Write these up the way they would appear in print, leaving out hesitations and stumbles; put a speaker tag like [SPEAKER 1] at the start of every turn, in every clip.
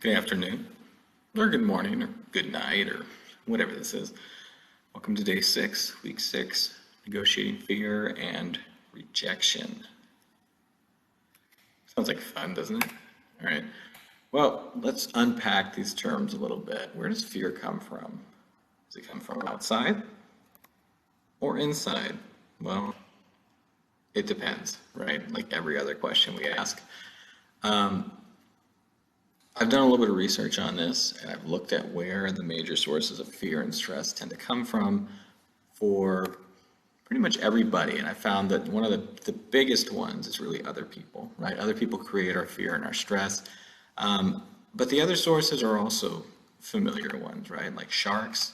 [SPEAKER 1] Good afternoon, or good morning, or good night, or whatever this is. Welcome to day 6, week 6, negotiating fear and rejection. Sounds like fun, doesn't it? All right. Well, let's unpack these terms a little bit. Where does fear come from? Does it come from outside or inside? Well, it depends, right? Like every other question we ask. I've done a little bit of research on this, and I've looked at where the major sources of fear and stress tend to come from for pretty much everybody. And I found that one of the biggest ones is really other people, right? Other people create our fear and our stress. But the other sources are also familiar ones, right? Like sharks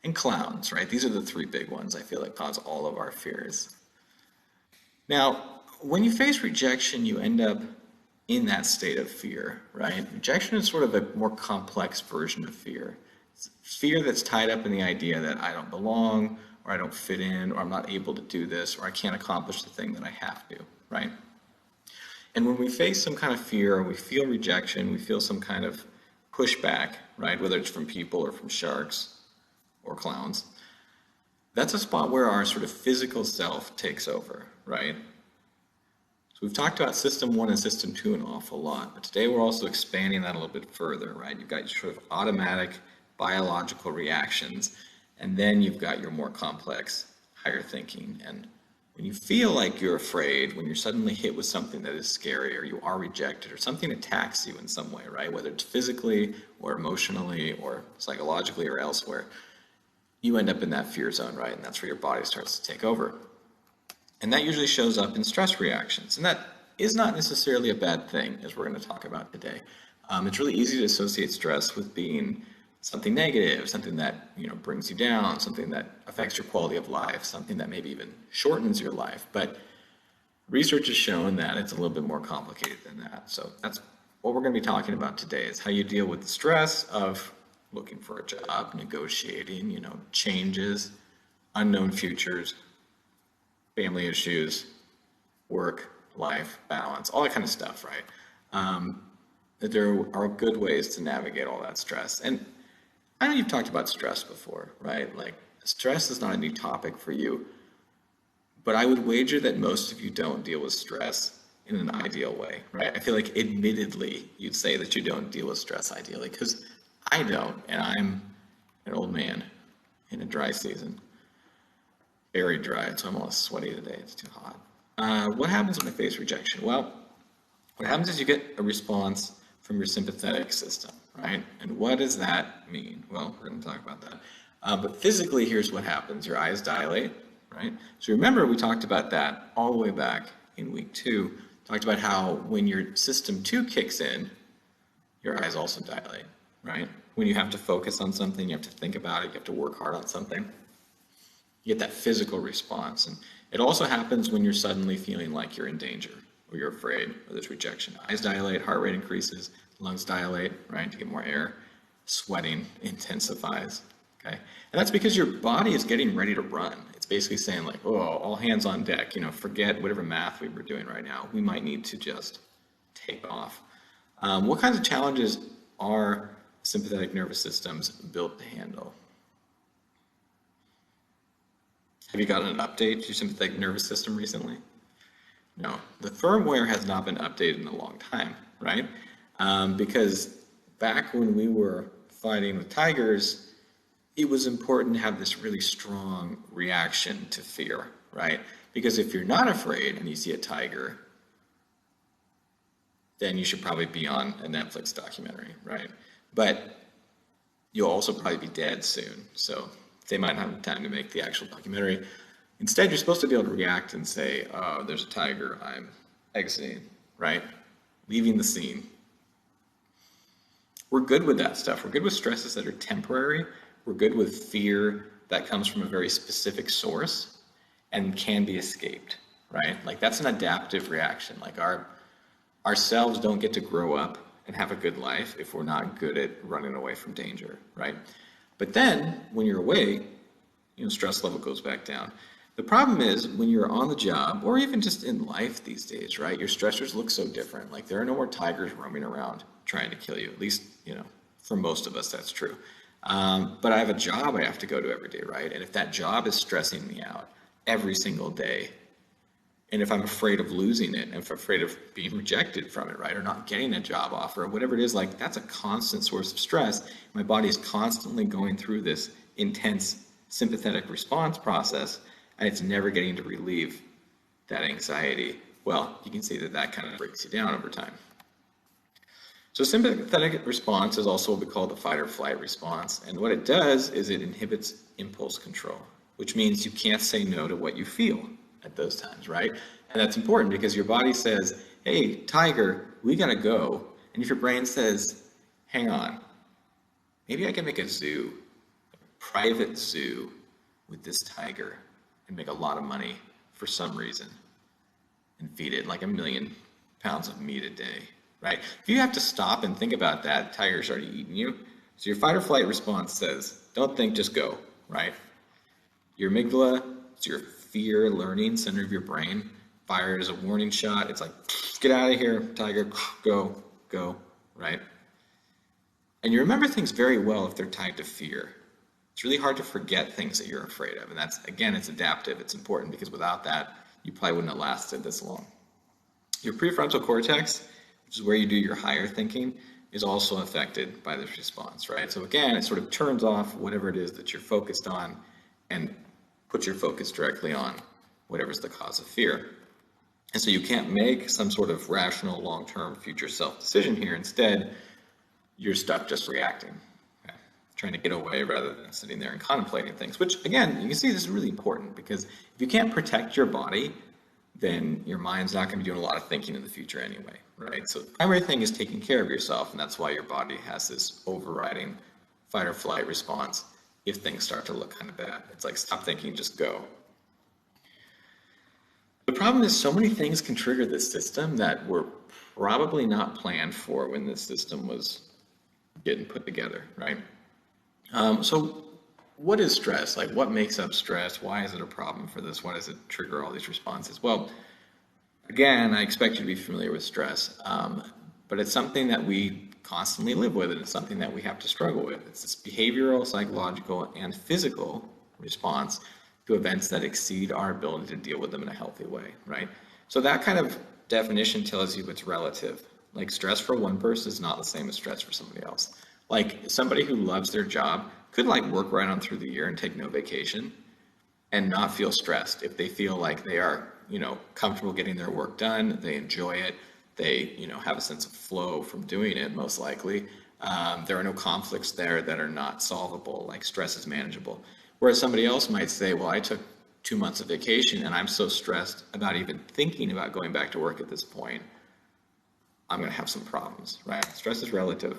[SPEAKER 1] and clowns, right? These are the three big ones I feel like cause all of our fears. Now, when you face rejection, you end up in that state of fear, right? Rejection is sort of a more complex version of fear. It's fear that's tied up in the idea that I don't belong, or I don't fit in, or I'm not able to do this, or I can't accomplish the thing that I have to, right? And when we face some kind of fear, or we feel rejection, we feel some kind of pushback, right? Whether it's from people or from sharks or clowns, that's a spot where our sort of physical self takes over, right? So we've talked about system 1 and system 2 an awful lot, but today we're also expanding that a little bit further, right? You've got your sort of automatic biological reactions, and then you've got your more complex higher thinking. And when you feel like you're afraid, when you're suddenly hit with something that is scary, or you are rejected, or something attacks you in some way, right? Whether it's physically or emotionally or psychologically or elsewhere, you end up in that fear zone, right? And that's where your body starts to take over. And that usually shows up in stress reactions. And that is not necessarily a bad thing, as we're going to talk about today. It's really easy to associate stress with being something negative, something that brings you down, something that affects your quality of life, something that maybe even shortens your life. But research has shown that it's a little bit more complicated than that. So that's what we're going to be talking about today, is how you deal with the stress of looking for a job, negotiating, changes, unknown futures, family issues, work, life, balance, all that kind of stuff, right? That there are good ways to navigate all that stress. And I know you've talked about stress before, right? Like, stress is not a new topic for you, but I would wager that most of you don't deal with stress in an ideal way, right? I feel like admittedly you'd say that you don't deal with stress ideally, because I don't, and I'm an old man in a dry season. Very dry, so I'm all sweaty today. It's too hot. What happens when I face rejection? Well, what happens is you get a response from your sympathetic system, right? And what does that mean? Well, we're going to talk about that. But physically, here's what happens. Your eyes dilate, right? So remember, we talked about that all the way back in week 2. Talked about how when your system 2 kicks in, your eyes also dilate, right? When you have to focus on something, you have to think about it, you have to work hard on something. You get that physical response. And it also happens when you're suddenly feeling like you're in danger, or you're afraid, or there's rejection. Eyes dilate, heart rate increases, lungs dilate, right, to get more air. Sweating intensifies, okay? And that's because your body is getting ready to run. It's basically saying like, oh, all hands on deck, forget whatever math we were doing right now. We might need to just take off. What kinds of challenges are sympathetic nervous systems built to handle? Have you gotten an update to your sympathetic nervous system recently? No, the firmware has not been updated in a long time, right? Because back when we were fighting with tigers, it was important to have this really strong reaction to fear, right? Because if you're not afraid and you see a tiger, then you should probably be on a Netflix documentary, right? But you'll also probably be dead soon, so they might not have time to make the actual documentary. Instead, you're supposed to be able to react and say, oh, there's a tiger, I'm exiting, right? Leaving the scene. We're good with that stuff. We're good with stresses that are temporary. We're good with fear that comes from a very specific source and can be escaped, right? Like, that's an adaptive reaction. Like, ourselves don't get to grow up and have a good life if we're not good at running away from danger, right? But then, when you're away, stress level goes back down. The problem is when you're on the job, or even just in life these days, right? Your stressors look so different. Like, there are no more tigers roaming around trying to kill you. At least, for most of us, that's true. But I have a job I have to go to every day, right? And if that job is stressing me out every single day, and if I'm afraid of losing it, and if I'm afraid of being rejected from it, right, or not getting a job offer, or whatever it is, like that's a constant source of stress. My body is constantly going through this intense sympathetic response process, and it's never getting to relieve that anxiety. Well, you can see that that kind of breaks you down over time. So sympathetic response is also what we call the fight or flight response. And what it does is it inhibits impulse control, which means you can't say no to what you feel at those times, right? And that's important because your body says, hey, tiger, we gotta go. And if your brain says, hang on, maybe I can make a zoo, a private zoo with this tiger and make a lot of money for some reason and feed it like 1 million pounds of meat a day, right? If you have to stop and think about that, tiger's already eaten you. So your fight or flight response says, don't think, just go, right? Your amygdala, it's your fear learning center of your brain, fires a warning shot. It's like, get out of here, tiger, go, right? And you remember things very well if they're tied to fear. It's really hard to forget things that you're afraid of. And that's, again, it's adaptive. It's important because without that, you probably wouldn't have lasted this long. Your prefrontal cortex, which is where you do your higher thinking, is also affected by this response, right? So again, it sort of turns off whatever it is that you're focused on and puts your focus directly on whatever's the cause of fear. And so you can't make some sort of rational long-term future self decision here. Instead, you're stuck just reacting, okay? Trying to get away rather than sitting there and contemplating things, which again, you can see this is really important because if you can't protect your body, then your mind's not going to be doing a lot of thinking in the future anyway, right? So the primary thing is taking care of yourself, and that's why your body has this overriding fight or flight response if things start to look kind of bad. It's like, stop thinking, just go. The problem is so many things can trigger this system that were probably not planned for when this system was getting put together, right? So what is stress? Like, what makes up stress? Why is it a problem for this? Why does it trigger all these responses? Well, again, I expect you to be familiar with stress, but it's something that we constantly live with, and it's something that we have to struggle with. It's this behavioral, psychological, and physical response to events that exceed our ability to deal with them in a healthy way, right? So that kind of definition tells you it's relative. Like, stress for one person is not the same as stress for somebody else. Like, somebody who loves their job could like work right on through the year and take no vacation and not feel stressed if they feel like they are, comfortable getting their work done, they enjoy it, they, have a sense of flow from doing it, most likely. There are no conflicts there that are not solvable, like stress is manageable. Whereas somebody else might say, well, I took 2 months of vacation and I'm so stressed about even thinking about going back to work at this point, I'm going to have some problems, right? Stress is relative.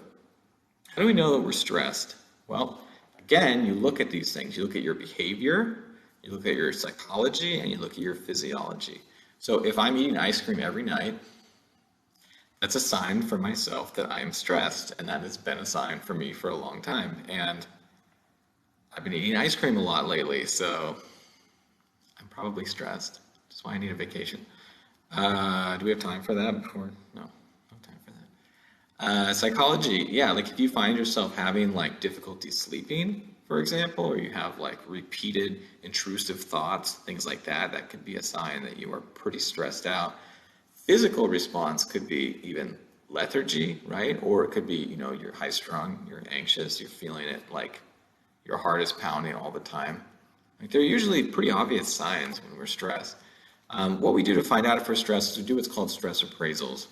[SPEAKER 1] How do we know that we're stressed? Well, again, you look at these things. You look at your behavior, you look at your psychology, and you look at your physiology. So if I'm eating ice cream every night, that's a sign for myself that I'm stressed, and that has been a sign for me for a long time. And I've been eating ice cream a lot lately, so I'm probably stressed. That's why I need a vacation. Do we have time for that before? No time for that. Psychology, yeah, like if you find yourself having like difficulty sleeping, for example, or you have like repeated intrusive thoughts, things like that, that could be a sign that you are pretty stressed out. Physical response could be even lethargy, right? Or it could be, you're high strung, you're anxious, you're feeling it like your heart is pounding all the time. Like, they're usually pretty obvious signs when we're stressed. What we do to find out if we're stressed is we do what's called stress appraisals.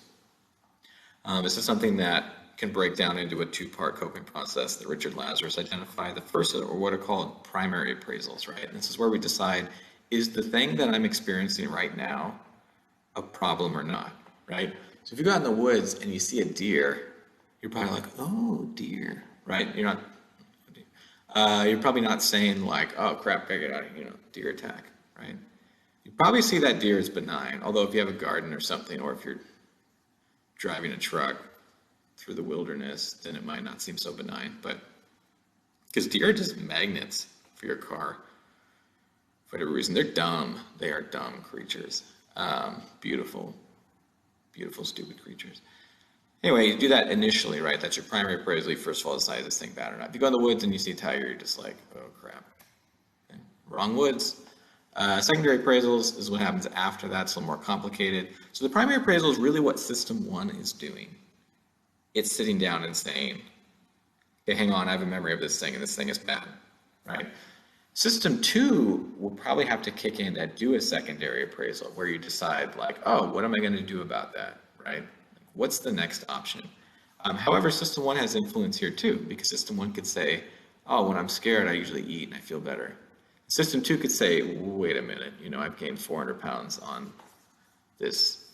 [SPEAKER 1] This is something that can break down into a 2-part coping process that Richard Lazarus identified. The first are what are called primary appraisals, right? And this is where we decide, is the thing that I'm experiencing right now a problem or not, right? So if you go out in the woods and you see a deer, you're probably like, oh, deer, right? You're probably not saying like, oh crap, gotta get out of here, deer attack, right? You probably see that deer as benign, although if you have a garden or something, or if you're driving a truck through the wilderness, then it might not seem so benign. But because deer are just magnets for your car, for whatever reason. They're dumb. They are dumb creatures. Beautiful, beautiful, stupid creatures. Anyway, you do that initially, right? That's your primary appraisal. You first of all decide, is this thing bad or not? If you go in the woods and you see a tiger, you're just like, oh crap, okay, wrong woods. Secondary appraisals is what happens after that. It's a little more complicated. So the primary appraisal is really what system one is doing. It's sitting down and saying, okay, hang on, I have a memory of this thing and this thing is bad, right? System two will probably have to kick in and do a secondary appraisal where you decide like, oh, what am I going to do about that, right? What's the next option? However, system one has influence here too, because system one could say, oh, when I'm scared, I usually eat and I feel better. System two could say, wait a minute, I've gained 400 pounds on this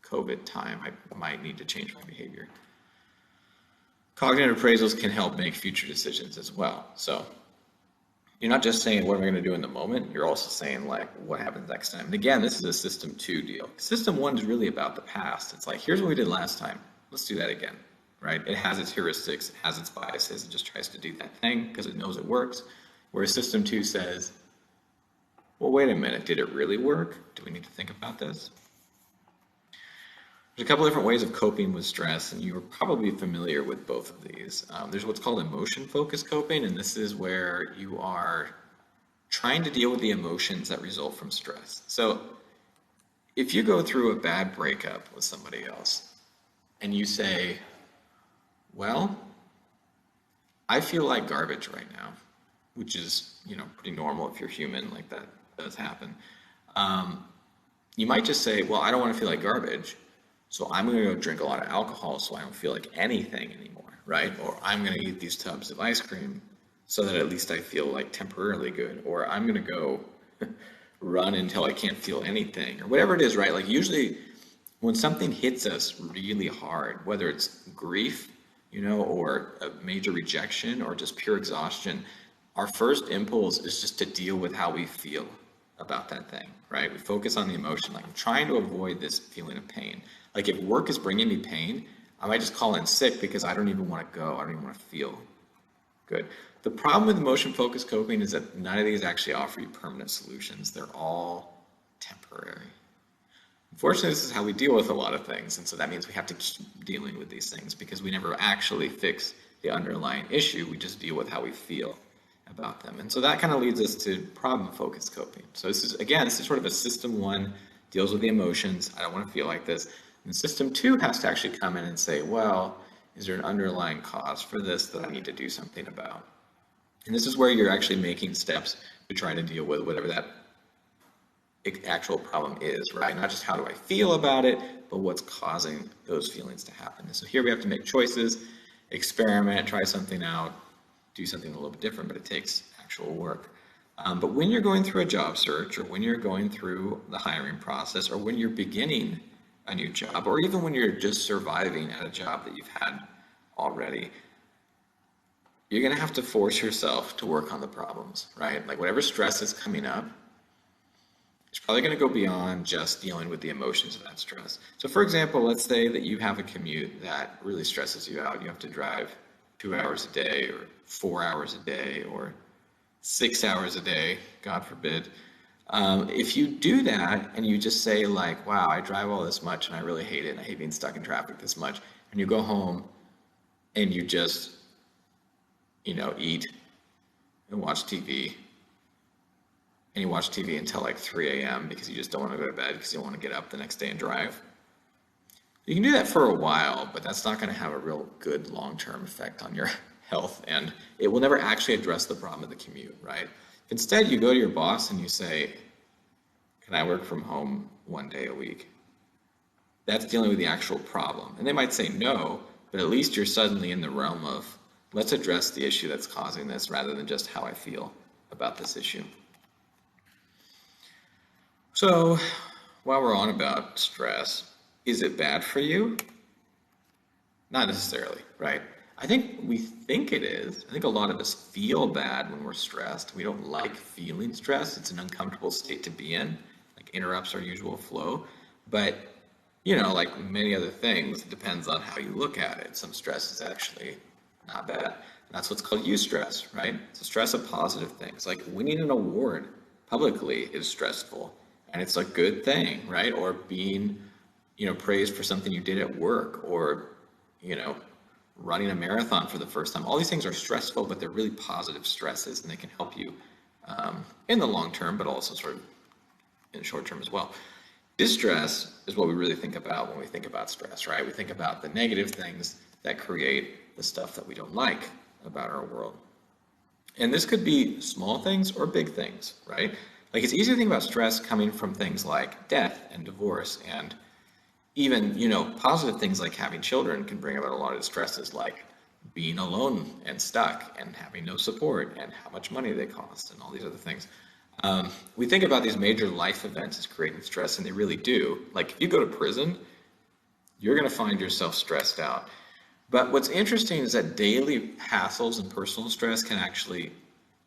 [SPEAKER 1] COVID time. I might need to change my behavior. Cognitive appraisals can help make future decisions as well. So you're not just saying, what am I going to do in the moment? You're also saying, like, what happens next time? And again, this is a system two deal. System one is really about the past. It's like, here's what we did last time. Let's do that again, right? It has its heuristics, it has its biases. It just tries to do that thing because it knows it works. Whereas system two says, well, wait a minute, did it really work? Do we need to think about this? There's a couple different ways of coping with stress, and you're probably familiar with both of these. There's what's called emotion-focused coping, and this is where you are trying to deal with the emotions that result from stress. So if you go through a bad breakup with somebody else, and you say, well, I feel like garbage right now, which is, pretty normal if you're human, like that does happen. You might just say, well, I don't want to feel like garbage, so I'm going to go drink a lot of alcohol so I don't feel like anything anymore, right? Or I'm going to eat these tubs of ice cream so that at least I feel like temporarily good. Or I'm going to go run until I can't feel anything, or whatever it is, right? Like usually when something hits us really hard, whether it's grief, or a major rejection or just pure exhaustion, our first impulse is just to deal with how we feel about that thing, right? We focus on the emotion, like I'm trying to avoid this feeling of pain. Like if work is bringing me pain, I might just call in sick because I don't even want to go. I don't even want to feel good. The problem with emotion-focused coping is that none of these actually offer you permanent solutions. They're all temporary. Unfortunately, this is how we deal with a lot of things, and so that means we have to keep dealing with these things because we never actually fix the underlying issue. We just deal with how we feel about them. And so that kind of leads us to problem-focused coping. So this is sort of a system one, deals with the emotions. I don't want to feel like this. And system two has to actually come in and say, well, is there an underlying cause for this that I need to do something about? And this is where you're actually making steps to try to deal with whatever that actual problem is, right? Not just how do I feel about it, but what's causing those feelings to happen. And so here we have to make choices, experiment, try something out, do something a little bit different, but it takes actual work. But when you're going through a job search, or when you're going through the hiring process, or when you're beginning a new job, or even when you're just surviving at a job that you've had already, you're going to have to force yourself to work on the problems, right? Like whatever stress is coming up, it's probably going to go beyond just dealing with the emotions of that stress. So for example, let's say that you have a commute that really stresses you out. You have to drive 2 hours a day, or 4 hours a day, or 6 hours a day, God forbid. If you do that and you just say like, wow, I drive all this much and I really hate it, and I hate being stuck in traffic this much, and you go home and you just, eat and watch TV, and you watch TV until like 3 a.m. because you just don't want to go to bed because you don't want to get up the next day and drive. You can do that for a while, but that's not going to have a real good long-term effect on your health, and it will never actually address the problem of the commute, right? Instead, you go to your boss and you say, can I work from home 1 day a week? That's dealing with the actual problem. And they might say no, but at least you're suddenly in the realm of, let's address the issue that's causing this rather than just how I feel about this issue. So while we're on about stress, is it bad for you? Not necessarily, right? I think we think it is. I think a lot of us feel bad when we're stressed. We don't like feeling stressed. It's an uncomfortable state to be in, like interrupts our usual flow. But, like many other things, it depends on how you look at it. Some stress is actually not bad. And that's what's called eustress, right? So stress of positive things. Like winning an award publicly is stressful, and it's a good thing, right? Or being, praised for something you did at work, or you know, running a marathon for the first time. All these things are stressful, but they're really positive stresses, and they can help you in the long term, but also sort of in the short term as well. Distress is what we really think about when we think about stress, right? We think about the negative things that create the stuff that we don't like about our world. And this could be small things or big things, right? Like it's easy to think about stress coming from things like death and divorce, and even, positive things like having children can bring about a lot of stresses like being alone and stuck and having no support and how much money they cost and all these other things. We think about these major life events as creating stress, and they really do. Like if you go to prison, you're going to find yourself stressed out. But what's interesting is that daily hassles and personal stress can actually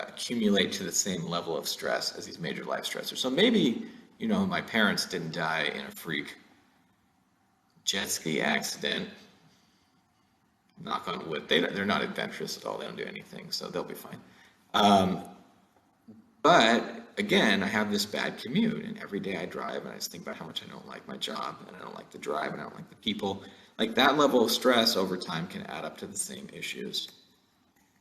[SPEAKER 1] accumulate to the same level of stress as these major life stressors. So maybe, my parents didn't die in a freak jet ski accident. Knock on wood. They're not adventurous at all. They don't do anything, so they'll be fine. But again, I have this bad commute, and every day I drive, and I just think about how much I don't like my job, and I don't like the drive, and I don't like the people. Like that level of stress over time can add up to the same issues.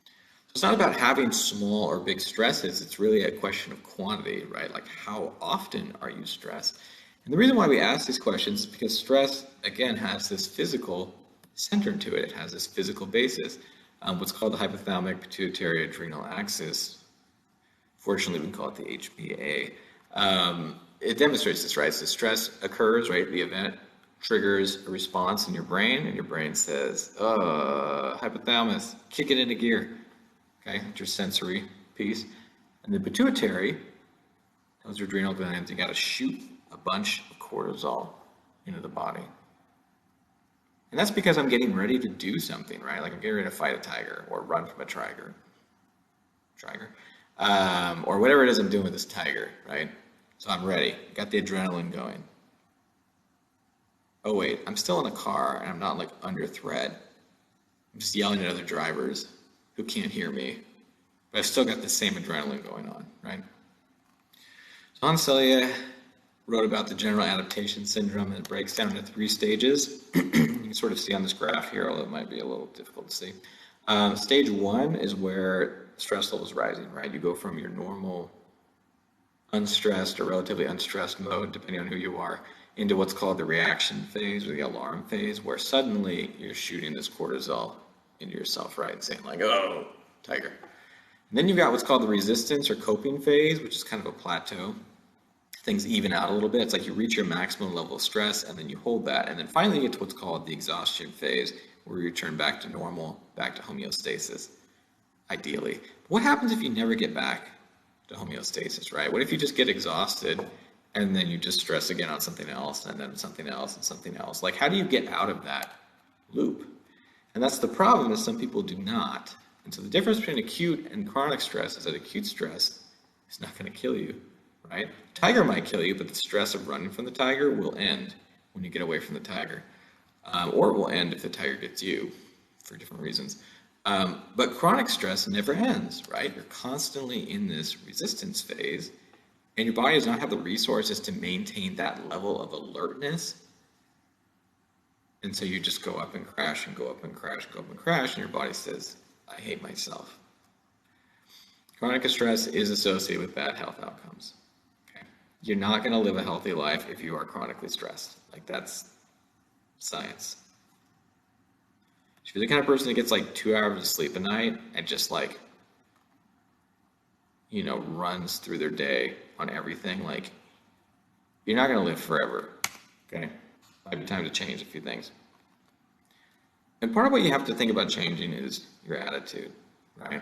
[SPEAKER 1] So it's not about having small or big stresses. It's really a question of quantity, right? Like how often are you stressed? And the reason why we ask these questions is because stress, again, has this physical center to it. It has this physical basis, what's called the hypothalamic pituitary adrenal axis. Fortunately, we can call it the HPA. It demonstrates this, right? So stress occurs, right? The event triggers a response in your brain, and your brain says, hypothalamus, kick it into gear. Okay, it's your sensory piece. And the pituitary, those are adrenal glands, you got to shoot a bunch of cortisol into the body. And that's because I'm getting ready to do something, right? Like I'm getting ready to fight a tiger or run from a tiger. Or whatever it is I'm doing with this tiger, right? So I'm ready, got the adrenaline going. Oh wait, I'm still in a car and I'm not like under threat. I'm just yelling at other drivers who can't hear me, but I've still got the same adrenaline going on, right? So Hans Selye wrote about the general adaptation syndrome, and it breaks down into 3 stages. You can sort of see on this graph here, although it might be a little difficult to see. Stage 1 is where stress level is rising, right? You go from your normal unstressed or relatively unstressed mode, depending on who you are, into what's called the reaction phase or the alarm phase, where suddenly you're shooting this cortisol into yourself, right? Saying like, oh, tiger. And then you've got what's called the resistance or coping phase, which is kind of a plateau. Things even out a little bit. It's like you reach your maximum level of stress and then you hold that. And then finally you get to what's called the exhaustion phase, where you return back to normal, back to homeostasis, ideally. What happens if you never get back to homeostasis, right? What if you just get exhausted and then you just stress again on something else and then something else and something else? Like, how do you get out of that loop? And that's the problem, is some people do not. And so the difference between acute and chronic stress is that acute stress is not going to kill you, right? Tiger might kill you, but the stress of running from the tiger will end when you get away from the tiger. Or it will end if the tiger gets you, for different reasons. But chronic stress never ends, right? You're constantly in this resistance phase, and your body does not have the resources to maintain that level of alertness. And so you just go up and crash and go up and crash, go up and crash, and your body says, I hate myself. Chronic stress is associated with bad health outcomes. Okay? You're not going to live a healthy life if you are chronically stressed. Like, that's science. If you're the kind of person that gets like 2 hours of sleep a night and just like, runs through their day on everything, like, you're not going to live forever. Okay? Might be time to change a few things. And part of what you have to think about changing is your attitude, right?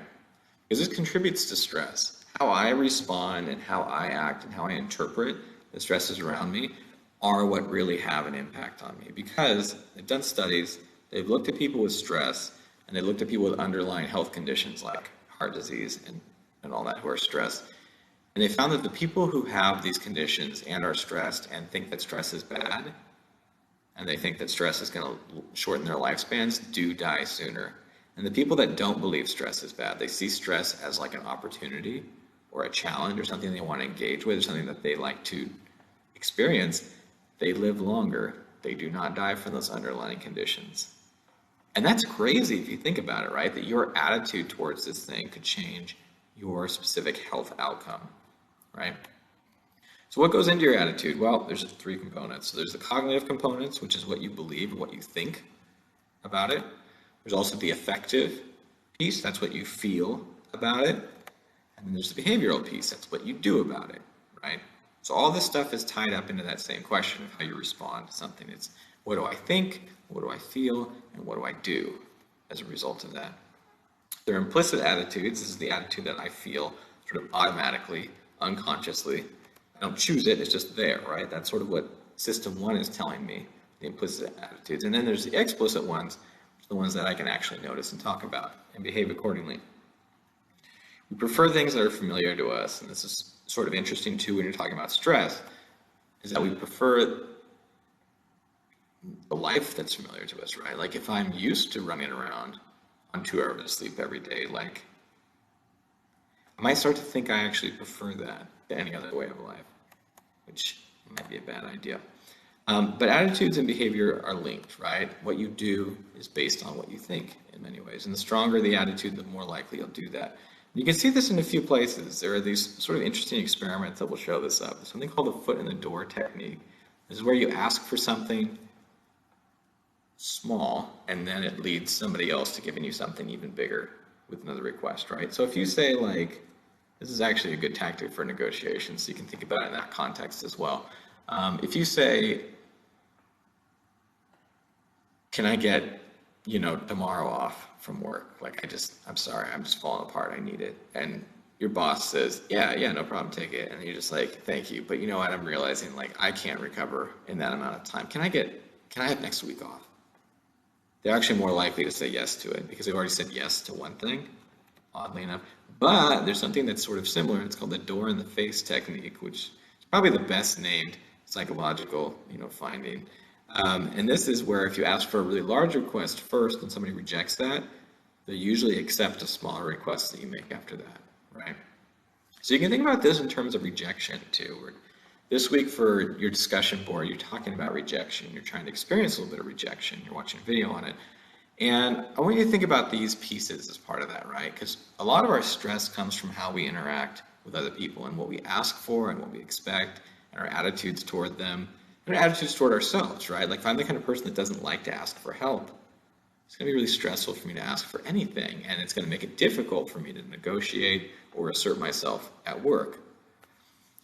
[SPEAKER 1] Because this contributes to stress. How I respond and how I act and how I interpret the stresses around me are what really have an impact on me. Because they've done studies, they've looked at people with stress, and they looked at people with underlying health conditions like heart disease and all that who are stressed. And they found that the people who have these conditions and are stressed and think that stress is bad, and they think that stress is going to shorten their lifespans, do die sooner. And the people that don't believe stress is bad, they see stress as like an opportunity or a challenge or something they want to engage with or something that they like to experience, they live longer. They do not die from those underlying conditions. And that's crazy if you think about it, right? That your attitude towards this thing could change your specific health outcome, right? So what goes into your attitude? Well, there's three components. So there's the cognitive components, which is what you believe, what you think about it. There's also the affective piece, that's what you feel about it. And then there's the behavioral piece, that's what you do about it, right? So all this stuff is tied up into that same question of how you respond to something. It's what do I think, what do I feel, and what do I do as a result of that? They're implicit attitudes. This is the attitude that I feel sort of automatically, unconsciously. I don't choose it, it's just there, right? That's sort of what system one is telling me, the implicit attitudes. And then there's the explicit ones, the ones that I can actually notice and talk about and behave accordingly. We prefer things that are familiar to us, and this is sort of interesting too when you're talking about stress, is that we prefer the life that's familiar to us, right? Like if I'm used to running around on 2 hours of sleep every day, like I might start to think I actually prefer that to any other way of life, which might be a bad idea. But attitudes and behavior are linked, right? What you do is based on what you think in many ways. And the stronger the attitude, the more likely you'll do that. You can see this in a few places. There are these sort of interesting experiments that will show this up. There's something called the foot in the door technique. This is where you ask for something small, and then it leads somebody else to giving you something even bigger with another request, right? So if you say like, this is actually a good tactic for negotiation, so you can think about it in that context as well. If you say, can I get, tomorrow off from work? Like I'm sorry, I'm just falling apart, I need it. And your boss says, yeah, no problem, take it. And you're just like, thank you. But you know what, I'm realizing like I can't recover in that amount of time. Can I have next week off? They're actually more likely to say yes to it because they've already said yes to one thing, oddly enough. But there's something that's sort of similar. It's called the door in the face technique, which is probably the best named psychological, finding. And this is where if you ask for a really large request first and somebody rejects that, they usually accept a smaller request that you make after that, right? So you can think about this in terms of rejection too. This week for your discussion board, you're talking about rejection. You're trying to experience a little bit of rejection. You're watching a video on it. And I want you to think about these pieces as part of that, right? Because a lot of our stress comes from how we interact with other people and what we ask for and what we expect and our attitudes toward them and our attitudes toward ourselves, right? Like if I'm the kind of person that doesn't like to ask for help, it's going to be really stressful for me to ask for anything. And it's going to make it difficult for me to negotiate or assert myself at work.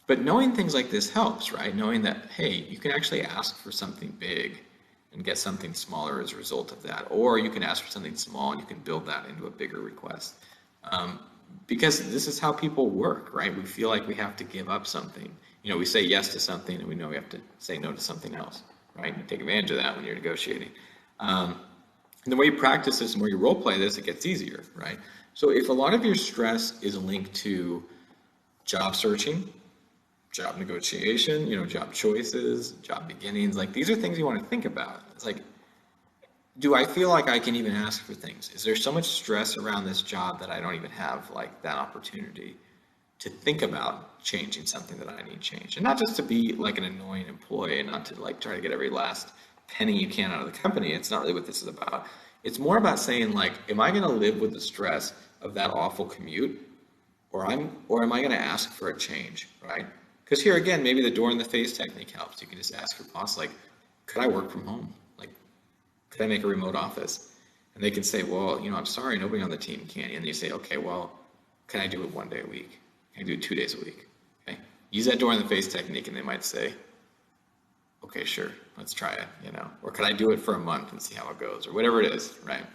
[SPEAKER 1] But knowing things like this helps, right? Knowing that, hey, you can actually ask for something big and get something smaller as a result of that. Or you can ask for something small and you can build that into a bigger request. Because this is how people work, right? We feel like we have to give up something. We say yes to something and we know we have to say no to something else, right? You take advantage of that when you're negotiating. And the more you practice this, the more you role play this, it gets easier, right? So if a lot of your stress is linked to job searching, job negotiation, job choices, job beginnings, like these are things you want to think about. It's like, do I feel like I can even ask for things? Is there so much stress around this job that I don't even have like that opportunity to think about changing something that I need changed? And not just to be like an annoying employee and not to like try to get every last penny you can out of the company. It's not really what this is about. It's more about saying like, am I going to live with the stress of that awful commute or am I going to ask for a change, right? Because here again, maybe the door in the face technique helps. You can just ask your boss, like, could I work from home? Like, could I make a remote office? And they can say, well, I'm sorry, nobody on the team can. And you say, okay, well, can I do it 1 day a week? Can I do it 2 days a week? Okay. Use that door in the face technique and they might say, okay, sure, let's try it, Or could I do it for a month and see how it goes? Or whatever it is, right?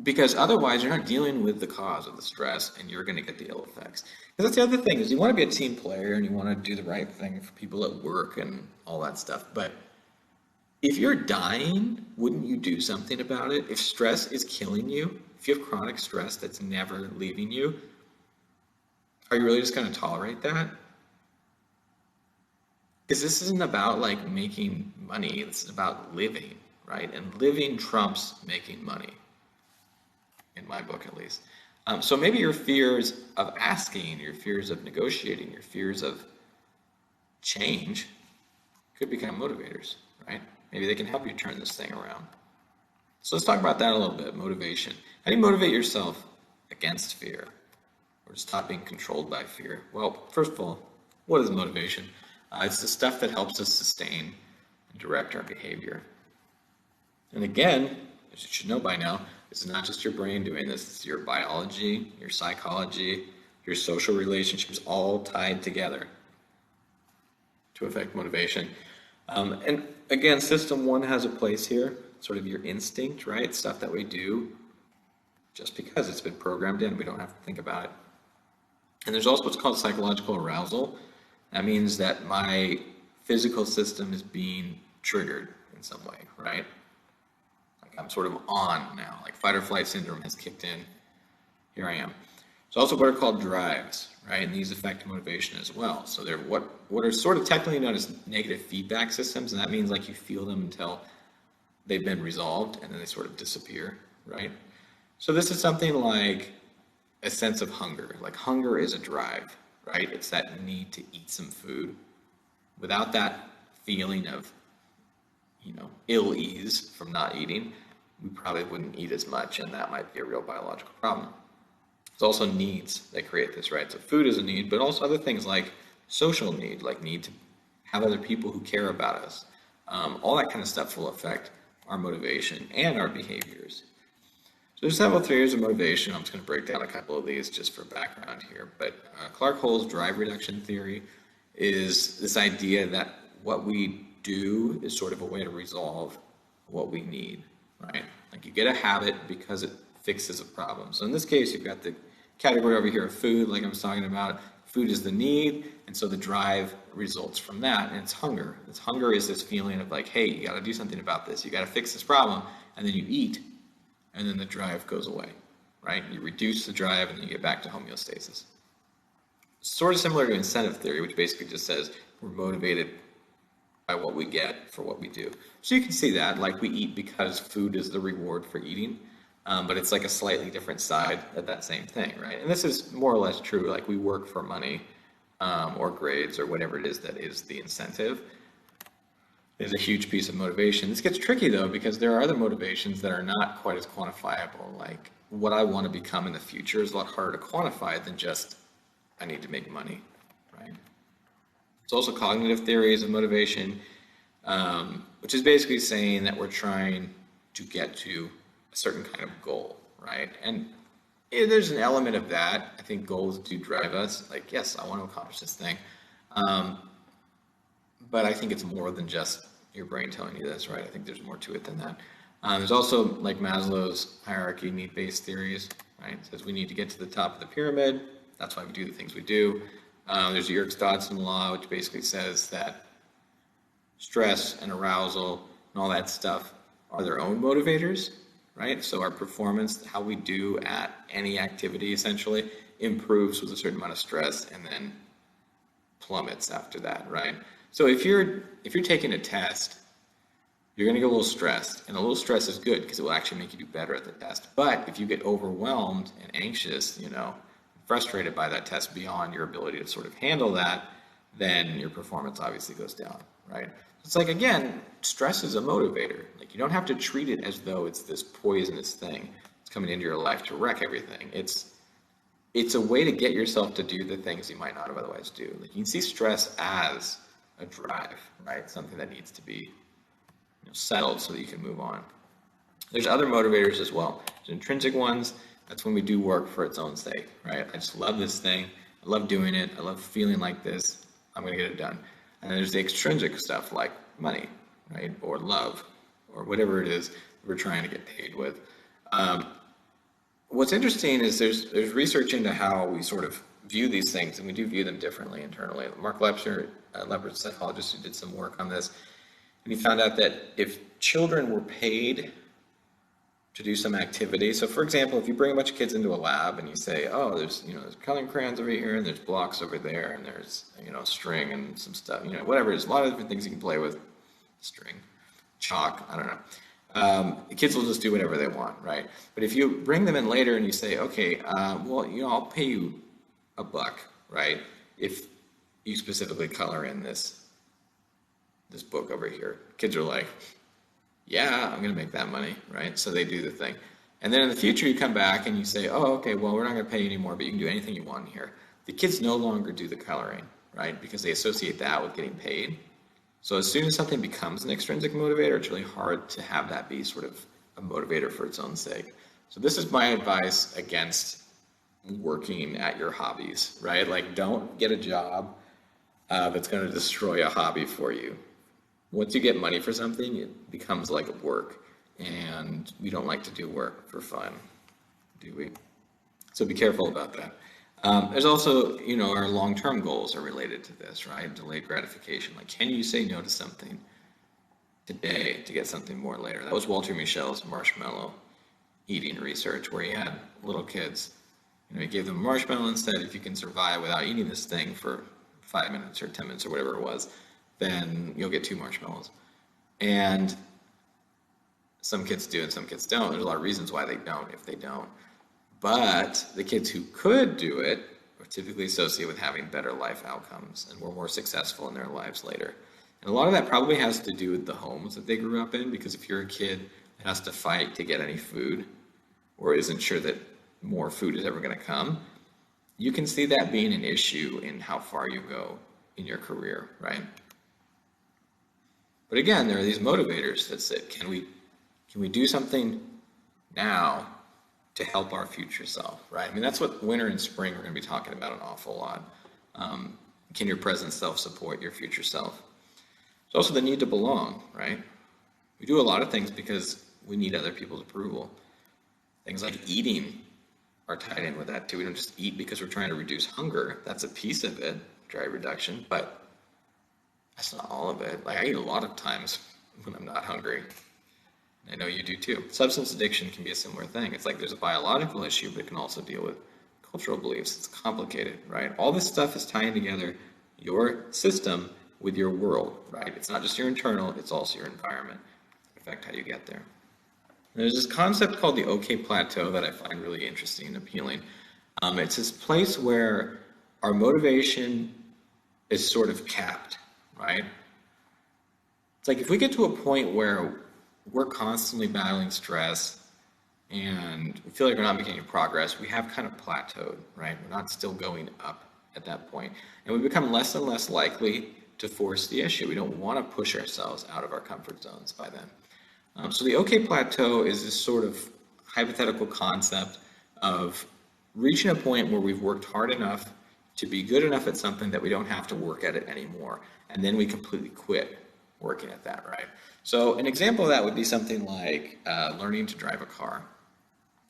[SPEAKER 1] Because otherwise you're not dealing with the cause of the stress and you're going to get the ill effects. Because that's the other thing is you want to be a team player and you want to do the right thing for people at work and all that stuff. But if you're dying, wouldn't you do something about it? If stress is killing you, if you have chronic stress that's never leaving you, are you really just going to tolerate that? Because this isn't about like making money. This is about living, right? And living trumps making money. In my book, at least. So maybe your fears of asking, your fears of negotiating, your fears of change could become motivators, right? maybe they can help you turn this thing around. So let's talk about that a little bit, motivation. How do you motivate yourself against fear or to stop being controlled by fear? Well, first of all, what is motivation? It's the stuff that helps us sustain and direct our behavior. And again, as you should know by now, it's not just your brain doing this, it's your biology, your psychology, your social relationships all tied together to affect motivation. And again, system one has a place here, sort of your instinct, right? Stuff that we do just because it's been programmed in, we don't have to think about it. And there's also what's called psychological arousal. That means that my physical system is being triggered in some way, right? Like I'm sort of on now, like fight or flight syndrome has kicked in. Here I am. There's also what are called drives, right? And these affect motivation as well. So they're what are sort of technically known as negative feedback systems, and that means like you feel them until they've been resolved and then they sort of disappear, right? So this is something like a sense of hunger. Like hunger is a drive, right? It's that need to eat some food. Without that feeling of, ill ease from not eating, we probably wouldn't eat as much, and that might be a real biological problem. There's also needs that create this, right? So food is a need, but also other things like social need, like need to have other people who care about us. All that kind of stuff will affect our motivation and our behaviors. So there's several theories of motivation. I'm just going to break down a couple of these just for background here. But Clark Hull's drive reduction theory is this idea that what we do is sort of a way to resolve what we need, right? Like you get a habit because it fixes a problem. So in this case, you've got the category over here of food, like I was talking about. Food is the need, and so the drive results from that, and it's hunger. Hunger is this feeling of like, hey, you got to do something about this. You got to fix this problem, and then you eat, and then the drive goes away, right? You reduce the drive, and then you get back to homeostasis. Sort of similar to incentive theory, which basically just says we're motivated by what we get for what we do. So you can see that, like we eat because food is the reward for eating. But it's like a slightly different side of that same thing, right? And this is more or less true, like we work for money or grades or whatever it is that is the incentive. Is a huge piece of motivation. This gets tricky though, because there are other motivations that are not quite as quantifiable. Like what I want to become in the future is a lot harder to quantify than just I need to make money, right? There's also cognitive theories of motivation, which is basically saying that we're trying to get to a certain kind of goal, right? And there's an element of that. I think goals do drive us. Like, yes, I want to accomplish this thing. But I think it's more than just your brain telling you this, right? I think there's more to it than that. There's also like Maslow's hierarchy need-based theories, right? It says we need to get to the top of the pyramid. That's why we do the things we do. There's the Yerkes-Dodson law, which basically says that stress and arousal and all that stuff are their own motivators, right? So our performance, how we do at any activity essentially improves with a certain amount of stress and then plummets after that, right? So if you're taking a test, you're going to get a little stressed, and a little stress is good because it will actually make you do better at the test. But if you get overwhelmed and anxious, frustrated by that test beyond your ability to sort of handle that, then your performance obviously goes down, right? It's like, again, stress is a motivator. Like you don't have to treat it as though it's this poisonous thing. It's coming into your life to wreck everything. It's a way to get yourself to do the things you might not have otherwise do. Like you can see stress as a drive, right? Something that needs to be settled so that you can move on. There's other motivators as well. There's intrinsic ones. That's when we do work for its own sake, right? I just love this thing. I love doing it. I love feeling like this. I'm going to get it done. And then there's the extrinsic stuff like money, right? Or love, or whatever it is we're trying to get paid with. What's interesting is there's research into how we sort of view these things, and we do view them differently internally. Mark Lepper, a psychologist who did some work on this, and he found out that if children were paid to do some activity, so for example, if you bring a bunch of kids into a lab and you say, oh, there's coloring crayons over here, and there's blocks over there, and there's string and some stuff, whatever it is, a lot of different things you can play with, string, chalk, I don't know. The kids will just do whatever they want, right? But if you bring them in later and you say, okay, I'll pay you $1, right? If you specifically color in this book over here. Kids are like, yeah, I'm going to make that money, right? So they do the thing. And then in the future, you come back and you say, oh, okay, well, we're not going to pay you anymore, but you can do anything you want here. The kids no longer do the coloring, right? Because they associate that with getting paid. So as soon as something becomes an extrinsic motivator, it's really hard to have that be sort of a motivator for its own sake. So this is my advice against working at your hobbies, right? Like, don't get a job that's going to destroy a hobby for you. Once you get money for something, it becomes like work, and we don't like to do work for fun, do we? So be careful about that. There's also, our long-term goals are related to this, right? Delayed gratification. Like, can you say no to something today to get something more later? That was Walter Michel's marshmallow eating research, where he had little kids. He gave them a marshmallow and said, if you can survive without eating this thing for 5 minutes or 10 minutes or whatever it was, then you'll get 2 marshmallows. And some kids do and some kids don't. There's a lot of reasons why they don't if they don't. But the kids who could do it are typically associated with having better life outcomes and were more successful in their lives later. And a lot of that probably has to do with the homes that they grew up in, because if you're a kid that has to fight to get any food or isn't sure that more food is ever going to come, you can see that being an issue in how far you go in your career, right? But again, there are these motivators that say, can we do something now to help our future self, right? I mean, that's what winter and spring we're going to be talking about an awful lot. Can your present self support your future self? There's also the need to belong, right? We do a lot of things because we need other people's approval. Things like eating are tied in with that too. We don't just eat because we're trying to reduce hunger. That's a piece of it, drive reduction, but that's not all of it. Like, I eat a lot of times when I'm not hungry. I know you do too. Substance addiction can be a similar thing. It's like there's a biological issue, but it can also deal with cultural beliefs. It's complicated, right? All this stuff is tying together your system with your world, right? It's not just your internal, it's also your environment. Affect how you get there. And there's this concept called the OK plateau that I find really interesting and appealing. It's this place where our motivation is sort of capped, right? It's like if we get to a point where we're constantly battling stress and we feel like we're not making any progress, we have kind of plateaued, right? We're not still going up at that point. And we become less and less likely to force the issue. We don't want to push ourselves out of our comfort zones by then. So the OK plateau is this sort of hypothetical concept of reaching a point where we've worked hard enough to be good enough at something that we don't have to work at it anymore. And then we completely quit working at that, right? So an example of that would be something like learning to drive a car.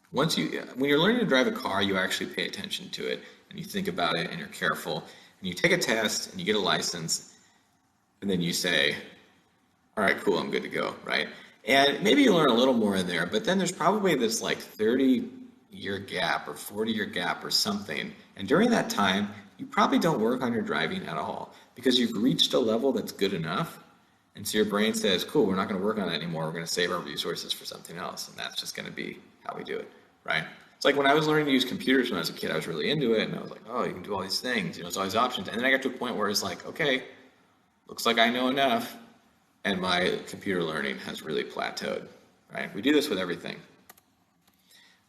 [SPEAKER 1] When you're learning to drive a car, you actually pay attention to it and you think about it and you're careful and you take a test and you get a license and then you say, all right, cool, I'm good to go, right? And maybe you learn a little more in there, but then there's probably this like 30-year gap or 40-year gap or something. And during that time, you probably don't work on your driving at all because you've reached a level that's good enough. And so your brain says, cool, we're not going to work on that anymore. We're going to save our resources for something else. And that's just going to be how we do it, right? It's like when I was learning to use computers when I was a kid, I was really into it. And I was like, oh, you can do all these things. There's all these options. And then I got to a point where it's like, okay, looks like I know enough. And my computer learning has really plateaued, right? We do this with everything.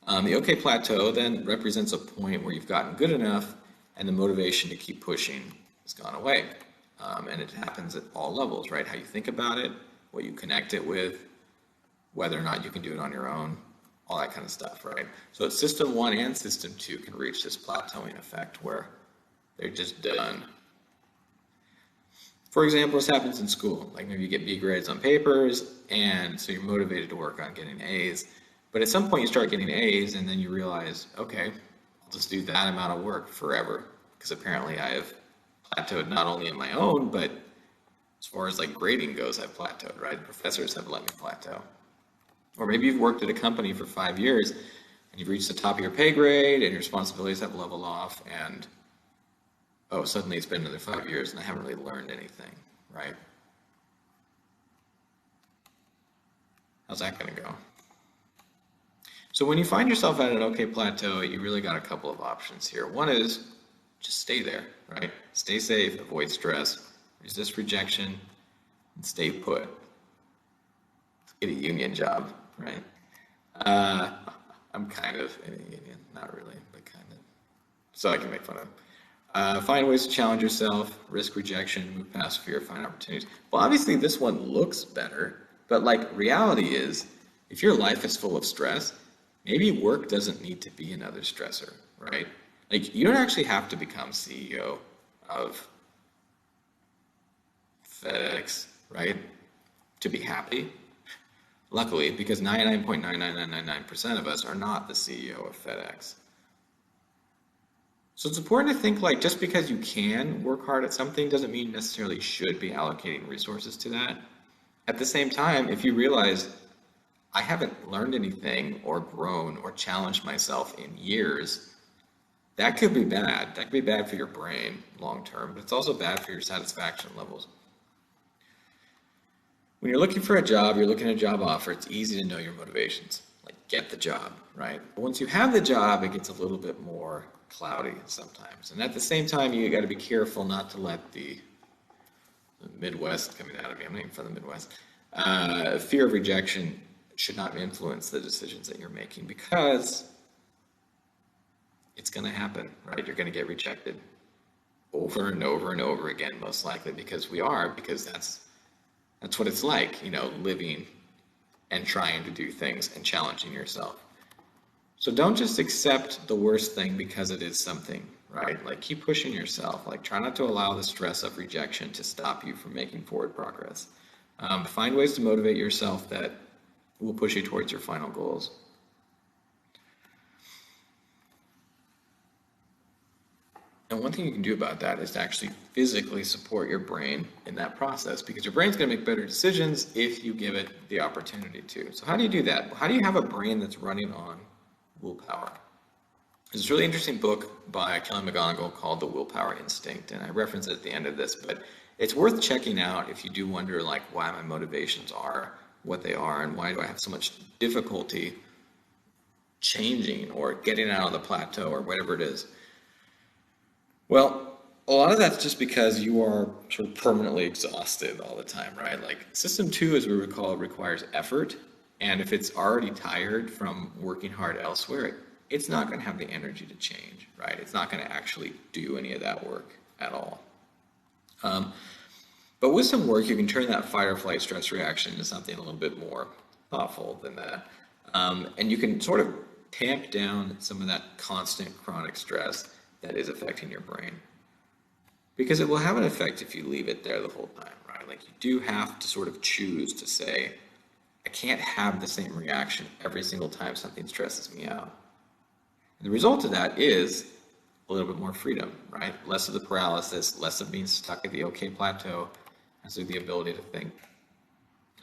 [SPEAKER 1] The OK plateau then represents a point where you've gotten good enough and the motivation to keep pushing has gone away. And it happens at all levels, right? How you think about it, what you connect it with, whether or not you can do it on your own, all that kind of stuff, right? So system 1 and system 2 can reach this plateauing effect where they're just done. For example, this happens in school. Like maybe you get B grades on papers, and so you're motivated to work on getting A's. But at some point you start getting A's, and then you realize, okay, I'll just do that amount of work forever, because apparently I have plateaued not only in my own, but as far as like grading goes, I've plateaued, right? Professors have let me plateau. Or maybe you've worked at a company for 5 years and you've reached the top of your pay grade and your responsibilities have leveled off and, oh, suddenly it's been another 5 years and I haven't really learned anything, right? How's that going to go? So when you find yourself at an OK plateau, you really got a couple of options here. One is just stay there, right? Stay safe, avoid stress, resist rejection, and stay put. get a union job, right? Uh, I'm kind of in a union, not really, but kind of. So I can make fun of. Find ways to challenge yourself, risk rejection, move past fear, find opportunities. Well, obviously this one looks better, but like reality is, if your life is full of stress, maybe work doesn't need to be another stressor, right? Like you don't actually have to become CEO of FedEx, right? To be happy. Luckily, because 99.99999% of us are not the CEO of FedEx. So it's important to think like just because you can work hard at something doesn't mean you necessarily should be allocating resources to that. At the same time, if you realize I haven't learned anything or grown or challenged myself in years, that could be bad. That could be bad for your brain long term, but it's also bad for your satisfaction levels. When you're looking for a job, you're looking at a job offer, it's easy to know your motivations. Like, get the job, right? But once you have the job, it gets a little bit more cloudy sometimes. And at the same time, you got to be careful not to let the Midwest coming out of me, I'm not even from the Midwest, fear of rejection should not influence the decisions that you're making because it's going to happen, right? You're going to get rejected over and over and over again, most likely because that's what it's like, living and trying to do things and challenging yourself. So don't just accept the worst thing because it is something, right? Like keep pushing yourself. Like try not to allow the stress of rejection to stop you from making forward progress. Find ways to motivate yourself that will push you towards your final goals. And one thing you can do about that is to actually physically support your brain in that process because your brain's going to make better decisions if you give it the opportunity to. So how do you do that? How do you have a brain that's running on willpower? There's this really interesting book by Kelly McGonigal called The Willpower Instinct, and I reference it at the end of this, but it's worth checking out if you do wonder like why my motivations are what they are and why do I have so much difficulty changing or getting out of the plateau or whatever it is. Well, a lot of that's just because you are sort of permanently exhausted all the time, right? Like system two, as we recall, requires effort. And if it's already tired from working hard elsewhere, it's not going to have the energy to change, right? It's not going to actually do any of that work at all. But with some work, you can turn that fight or flight stress reaction into something a little bit more thoughtful than that. And you can sort of tamp down some of that constant chronic stress that is affecting your brain. Because it will have an effect if you leave it there the whole time, right? Like you do have to sort of choose to say, I can't have the same reaction every single time something stresses me out. And the result of that is a little bit more freedom, right? Less of the paralysis, less of being stuck at the okay plateau, and so the ability to think.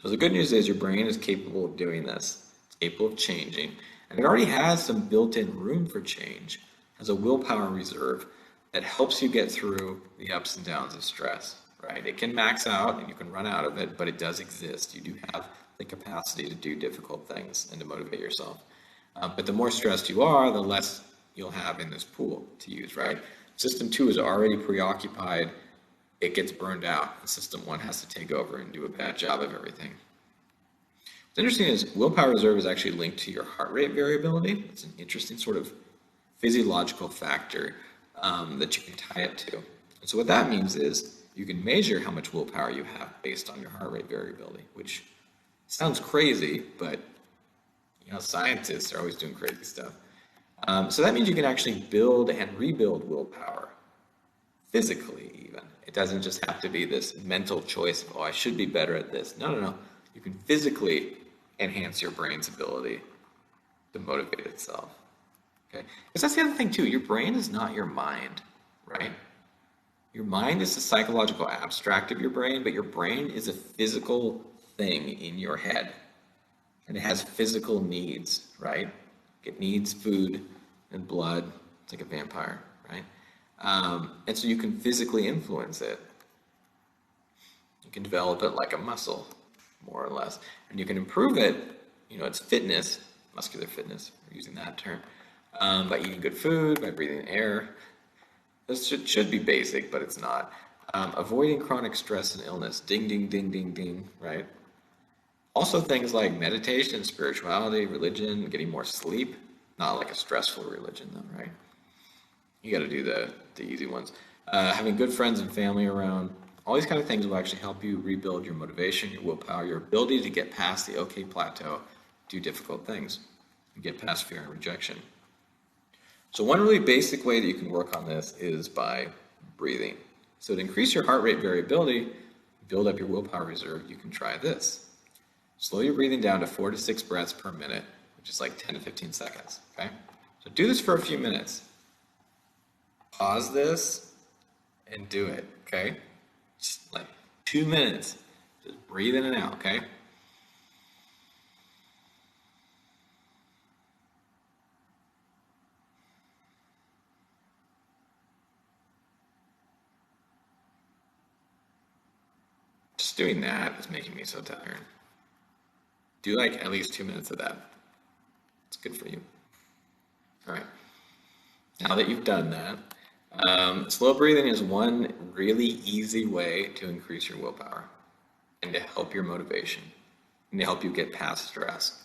[SPEAKER 1] So the good news is your brain is capable of doing this. It's capable of changing, and it already has some built-in room for change as a willpower reserve that helps you get through the ups and downs of stress, right? It can max out and you can run out of it, but it does exist. You do have the capacity to do difficult things and to motivate yourself. But the more stressed you are, the less you'll have in this pool to use, right? System two is already preoccupied. It gets burned out, and system one has to take over and do a bad job of everything. What's interesting is willpower reserve is actually linked to your heart rate variability. It's an interesting sort of physiological factor that you can tie it to. And so what that means is you can measure how much willpower you have based on your heart rate variability, which sounds crazy, but scientists are always doing crazy stuff. So that means you can actually build and rebuild willpower physically even. It doesn't just have to be this mental choice of, I should be better at this. No. You can physically enhance your brain's ability to motivate itself. Okay? Because that's the other thing too. Your brain is not your mind, right? Your mind is the psychological abstract of your brain, but your brain is a physical thing in your head. And it has physical needs, right? It needs food and blood. It's like a vampire, right? And so you can physically influence it. You can develop it like a muscle, more or less. And you can improve it, it's fitness, muscular fitness, we're using that term, by eating good food, by breathing air. This should be basic, but it's not. Avoiding chronic stress and illness. Ding, ding, ding, ding, ding, right? Also things like meditation, spirituality, religion, getting more sleep, not like a stressful religion though, right? You got to do the easy ones. Having good friends and family around, all these kind of things will actually help you rebuild your motivation, your willpower, your ability to get past the okay plateau, do difficult things, and get past fear and rejection. So one really basic way that you can work on this is by breathing. So to increase your heart rate variability, build up your willpower reserve, you can try this. Slow your breathing down to 4 to 6 breaths per minute, which is like 10 to 15 seconds, okay? So do this for a few minutes. Pause this and do it, okay? Just like 2 minutes. Just breathe in and out, okay? Just doing that is making me so tired. Do like at least 2 minutes of that. It's good for you. All right. Now that you've done that, slow breathing is one really easy way to increase your willpower and to help your motivation and to help you get past stress.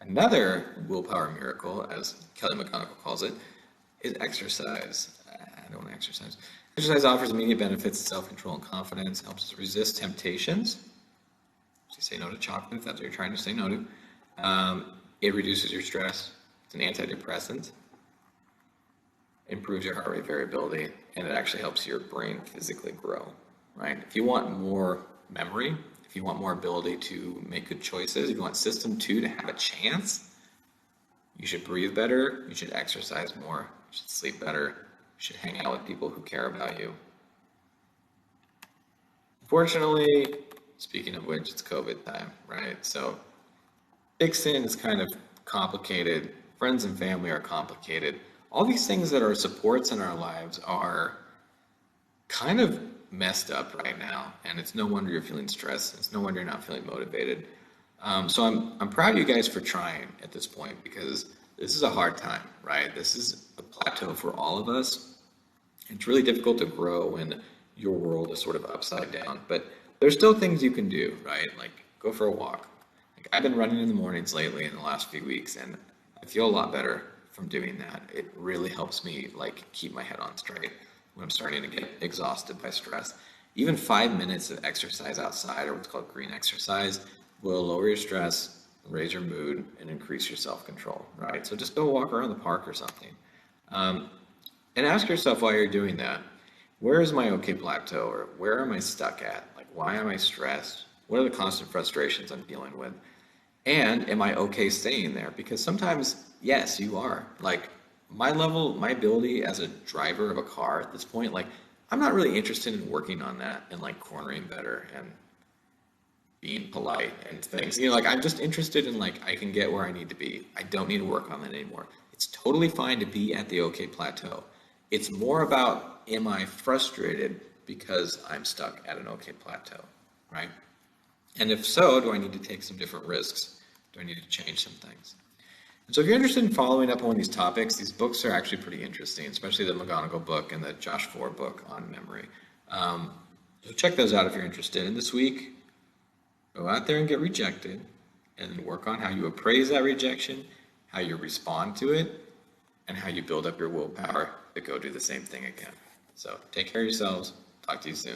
[SPEAKER 1] Another willpower miracle, as Kelly McGonigal calls it, is exercise. I don't want to exercise. Exercise offers immediate benefits to self-control and confidence, helps us resist temptations. So you say no to chocolate if that's what you're trying to say no to. It reduces your stress. It's an antidepressant. Improves your heart rate variability, and it actually helps your brain physically grow, right? If you want more memory, if you want more ability to make good choices, if you want system 2 to have a chance, you should breathe better, you should exercise more, you should sleep better, you should hang out with people who care about you. Unfortunately, speaking of which, it's COVID time, right? So fixing is kind of complicated. Friends and family are complicated. All these things that are supports in our lives are kind of messed up right now, and it's no wonder you're feeling stressed. It's no wonder you're not feeling motivated. So I'm proud of you guys for trying at this point, because this is a hard time, right? This is a plateau for all of us. It's really difficult to grow when your world is sort of upside down, but there's still things you can do, right? Like go for a walk. Like I've been running in the mornings lately in the last few weeks, and I feel a lot better from doing that. It really helps me like keep my head on straight when I'm starting to get exhausted by stress. Even 5 minutes of exercise outside, or what's called green exercise, will lower your stress, raise your mood, and increase your self-control, right? So just go walk around the park or something. And ask yourself while you're doing that, where is my okay plateau, or where am I stuck at? Like, why am I stressed? What are the constant frustrations I'm dealing with? And am I okay staying there? Because sometimes, yes, you are. Like my level, my ability as a driver of a car at this point, like I'm not really interested in working on that and like cornering better and being polite and things. You know, like I'm just interested in like I can get where I need to be. I don't need to work on that anymore. It's totally fine to be at the okay plateau. It's more about, am I frustrated because I'm stuck at an okay plateau, right? And if so, do I need to take some different risks? Do I need to change some things? And so if you're interested in following up on these topics, these books are actually pretty interesting, especially the McGonigal book and the Josh Ford book on memory. So check those out if you're interested. And this week, go out there and get rejected, and then work on how you appraise that rejection, how you respond to it, and how you build up your willpower to go do the same thing again. So take care of yourselves. Talk to you soon.